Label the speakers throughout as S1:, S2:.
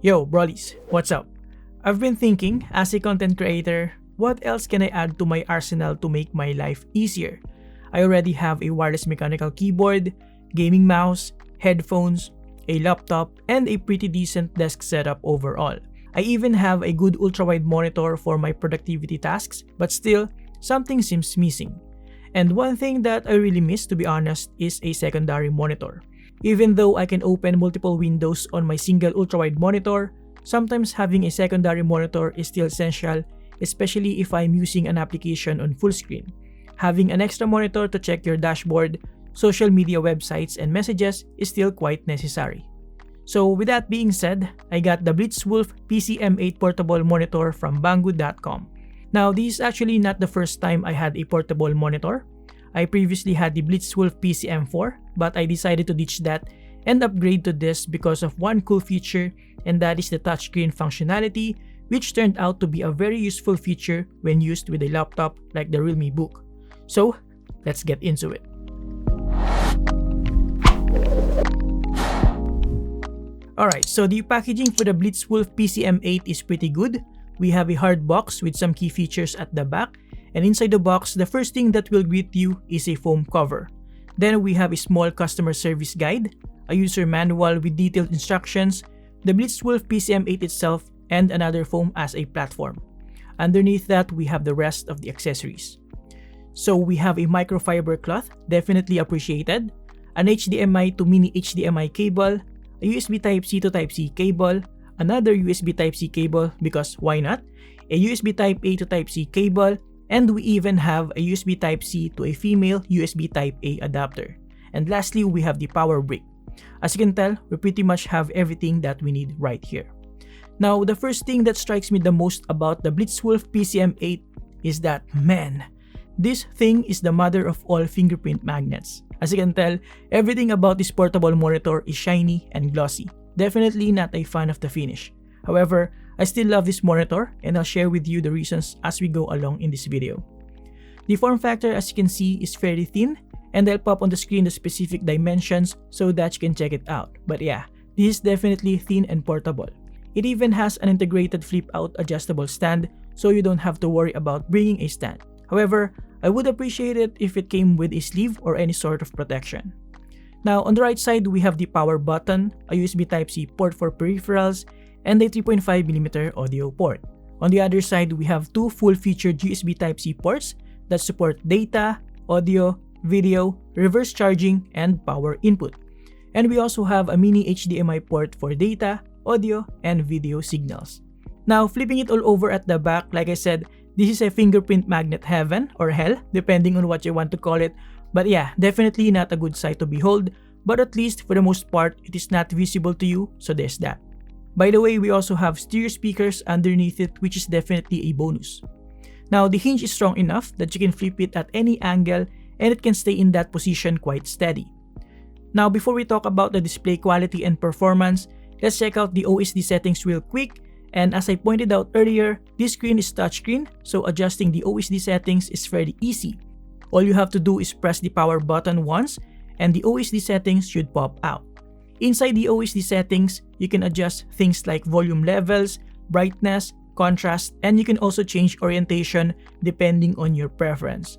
S1: Yo, Brollies, what's up? I've been thinking, as a content creator, what else can I add to my arsenal to make my life easier? I already have a wireless mechanical keyboard, gaming mouse, headphones, a laptop, and a pretty decent desk setup overall. I even have a good ultra-wide monitor for my productivity tasks, but still, something seems missing. And one thing that I really miss, to be honest, is a secondary monitor. Even though I can open multiple windows on my single ultra-wide monitor, sometimes having a secondary monitor is still essential, especially if I'm using an application on full screen. Having an extra monitor to check your dashboard, social media websites, and messages is still quite necessary. So with that being said, I got the BlitzWolf PCM8 portable monitor from Banggood.com. Now, this is actually not the first time I had a portable monitor. I previously had the BlitzWolf PCM4, but I decided to ditch that and upgrade to this because of one cool feature, and that is the touchscreen functionality, which turned out to be a very useful feature when used with a laptop like the Realme Book. So, let's get into it. Alright, so the packaging for the BlitzWolf PCM8 is pretty good. We have a hard box with some key features at the back, and inside the box, the first thing that will greet you is a foam cover. Then we have a small customer service guide, a user manual with detailed instructions, the BlitzWolf PCM8 itself, and another foam as a platform. Underneath that, we have the rest of the accessories. So we have a microfiber cloth, definitely appreciated, an HDMI to mini HDMI cable, a USB Type-C to Type-C cable, another USB Type-C cable because why not, a USB Type-A to Type-C cable, and we even have a USB Type-C to a female USB Type-A adapter. And lastly, we have the power brick. As you can tell, we pretty much have everything that we need right here. Now, the first thing that strikes me the most about the BlitzWolf PCM8 is that, man, this thing is the mother of all fingerprint magnets. As you can tell, everything about this portable monitor is shiny and glossy. Definitely not a fan of the finish. However, I still love this monitor, and I'll share with you the reasons as we go along in this video. The form factor, as you can see, is fairly thin, and I'll pop on the screen the specific dimensions so that you can check it out. But yeah, this is definitely thin and portable. It even has an integrated flip-out adjustable stand, so you don't have to worry about bringing a stand. However, I would appreciate it if it came with a sleeve or any sort of protection. Now, on the right side, we have the power button, a USB Type-C port for peripherals, and a 3.5mm audio port. On the other side, we have two full-featured USB Type-C ports that support data, audio, video, reverse charging, and power input. And we also have a mini HDMI port for data, audio, and video signals. Now, flipping it all over at the back, like I said, this is a fingerprint magnet heaven or hell, depending on what you want to call it. But yeah, definitely not a good sight to behold, but at least for the most part, it is not visible to you, so there's that. By the way, we also have stereo speakers underneath it, which is definitely a bonus. Now, the hinge is strong enough that you can flip it at any angle and it can stay in that position quite steady. Now, before we talk about the display quality and performance, let's check out the OSD settings real quick. And as I pointed out earlier, this screen is touchscreen, so adjusting the OSD settings is fairly easy. All you have to do is press the power button once, and the OSD settings should pop out. Inside the OSD settings, you can adjust things like volume levels, brightness, contrast, and you can also change orientation depending on your preference.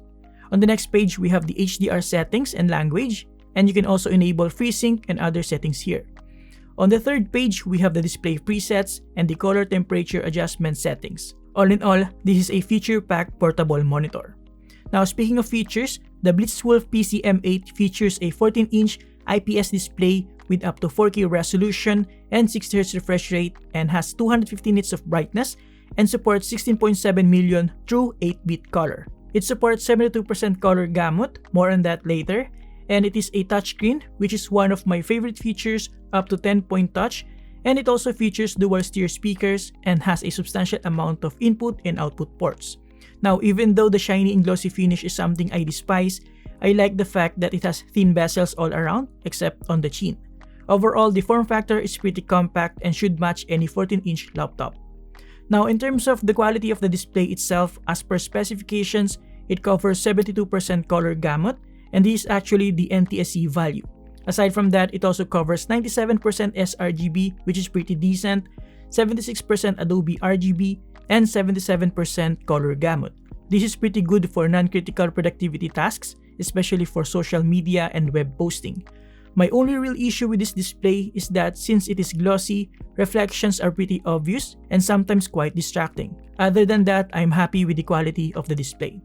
S1: On the next page, we have the HDR settings and language, and you can also enable FreeSync and other settings here. On the third page, we have the display presets and the color temperature adjustment settings. All in all, this is a feature-packed portable monitor. Now, speaking of features, the BlitzWolf PCM8 features a 14-inch IPS display with up to 4K resolution and 60Hz refresh rate, and has 250 nits of brightness and supports 16.7 million true 8-bit color. It supports 72% color gamut, more on that later, and it is a touchscreen, which is one of my favorite features, up to 10-point touch, and it also features dual stereo speakers and has a substantial amount of input and output ports. Now, even though the shiny and glossy finish is something I despise, I like the fact that it has thin bezels all around except on the chin. Overall, the form factor is pretty compact and should match any 14-inch laptop. Now, in terms of the quality of the display itself, as per specifications, it covers 72% color gamut, and this is actually the NTSC value. Aside from that, it also covers 97% sRGB, which is pretty decent, 76% Adobe RGB, and 77% color gamut. This is pretty good for non-critical productivity tasks, especially for social media and web posting. My only real issue with this display is that since it is glossy, reflections are pretty obvious and sometimes quite distracting. Other than that, I'm happy with the quality of the display.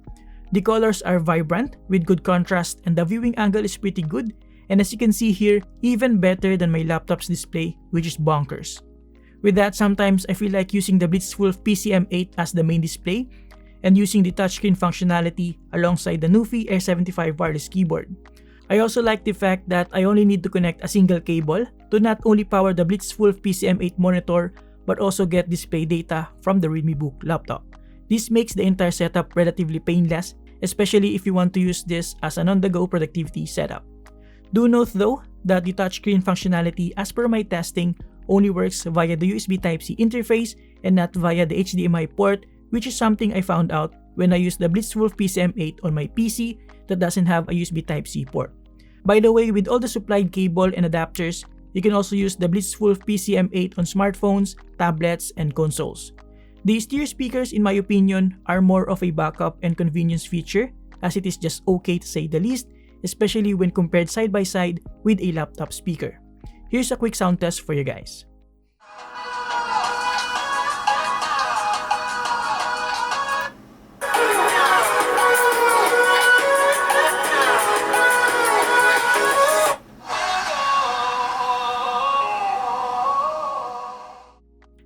S1: The colors are vibrant with good contrast and the viewing angle is pretty good, and as you can see here, even better than my laptop's display, which is bonkers. With that, sometimes I feel like using the BlitzWolf PCM8 as the main display and using the touchscreen functionality alongside the Nufy Air 75 wireless keyboard. I also like the fact that I only need to connect a single cable to not only power the BlitzWolf PCM8 monitor but also get display data from the Readme Book laptop. This makes the entire setup relatively painless, especially if you want to use this as an on-the-go productivity setup. Do note though that the touchscreen functionality, as per my testing, only works via the USB Type-C interface and not via the HDMI port, which is something I found out when I used the BlitzWolf PCM8 on my PC that doesn't have a USB Type-C port. By the way, with all the supplied cable and adapters, you can also use the BlitzWolf PCM8 on smartphones, tablets, and consoles. The stereo speakers, in my opinion, are more of a backup and convenience feature, as it is just okay to say the least, especially when compared side by side with a laptop speaker. Here's a quick sound test for you guys.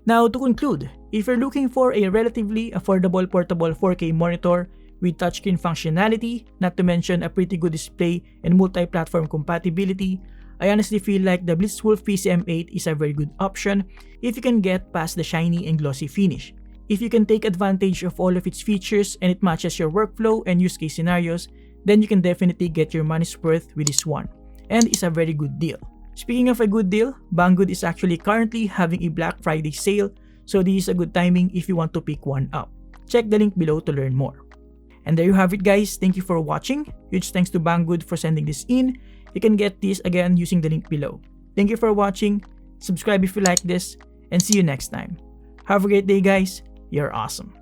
S1: Now to conclude, if you're looking for a relatively affordable portable 4K monitor with touchscreen functionality, not to mention a pretty good display and multi-platform compatibility, I honestly feel like the BlitzWolf PCM8 is a very good option if you can get past the shiny and glossy finish. If you can take advantage of all of its features and it matches your workflow and use case scenarios, then you can definitely get your money's worth with this one, and it's a very good deal. Speaking of a good deal, Banggood is actually currently having a Black Friday sale, so this is a good timing if you want to pick one up. Check the link below to learn more. And there you have it guys, thank you for watching. Huge thanks to Banggood for sending this in. You can get this again using the link below. Thank you for watching, subscribe if you like this, and see you next time. Have a great day guys, you're awesome.